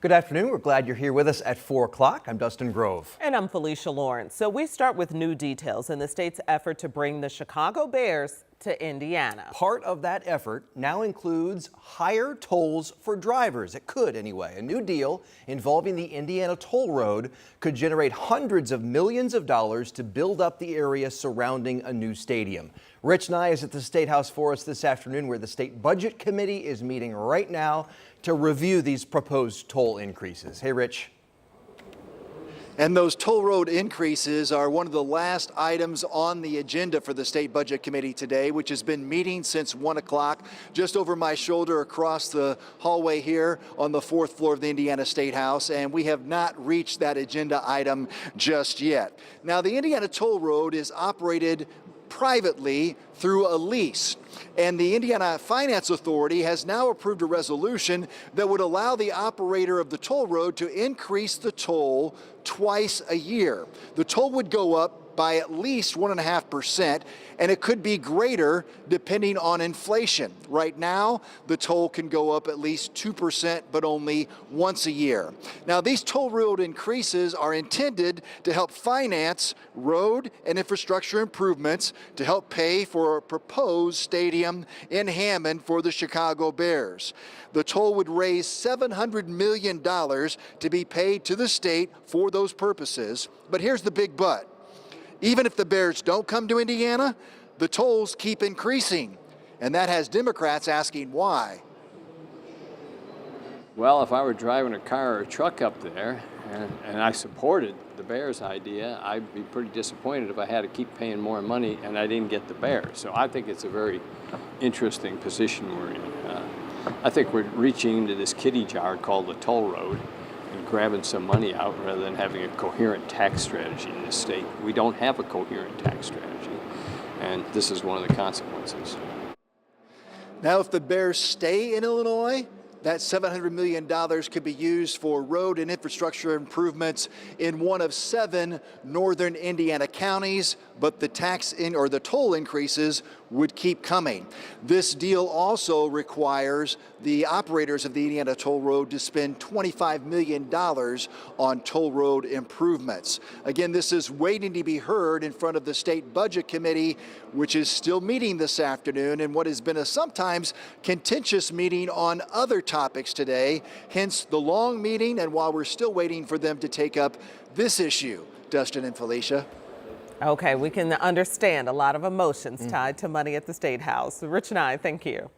Good afternoon. We're glad you're here with us at 4 o'clock. I'm Dustin Grove. And I'm Felicia Lawrence. So we start with new details in the state's effort to bring the Chicago Bears to Indiana. Part of that effort now includes higher tolls for drivers. It could anyway. A new deal involving the Indiana toll road could generate hundreds of millions of dollars to build up the area surrounding a new stadium. Rich Nye is at the State House for us this afternoon, where the State Budget Committee is meeting right now to review these proposed toll increases. Hey, Rich. And those toll road increases are one of the last items on the agenda for the State Budget Committee today, which has been meeting since 1 o'clock, just over my shoulder across the hallway here on the 4th floor of the Indiana State House. And we have not reached that agenda item just yet. Now, the Indiana toll road is operated privately through a lease. And the Indiana Finance Authority has now approved a resolution that would allow the operator of the toll road to increase the toll twice a year. The toll would go up by at least 1.5%, and it could be greater depending on inflation. Right now, the toll can go up at least 2%, but only once a year. Now, these toll road increases are intended to help finance road and infrastructure improvements to help pay for a proposed stadium in Hammond for the Chicago Bears. The toll would raise $700 million to be paid to the state for those purposes. But here's the big but. Even if the Bears don't come to Indiana, the tolls keep increasing. And that has Democrats asking why. Well, if I were driving a car or a truck up there and I supported the Bears idea, I'd be pretty disappointed if I had to keep paying more money and I didn't get the Bears. So I think it's a very interesting position we're in. I think we're reaching into this kiddie jar called the toll road and grabbing some money out rather than having a coherent tax strategy in this state. We don't have a coherent tax strategy, and this is one of the consequences. Now, if the Bears stay in Illinois, that $700 million could be used for road and infrastructure improvements in one of 7 northern Indiana counties, but the the toll increases would keep coming. This deal also requires the operators of the Indiana toll road to spend $25 million on toll road improvements. Again, this is waiting to be heard in front of the State Budget Committee, which is still meeting this afternoon in what has been a sometimes contentious meeting on other topics today, hence the long meeting, and while we're still waiting for them to take up this issue. Dustin and Felicia. Okay, we can understand a lot of emotions tied to money at the State House. Rich and I, thank you.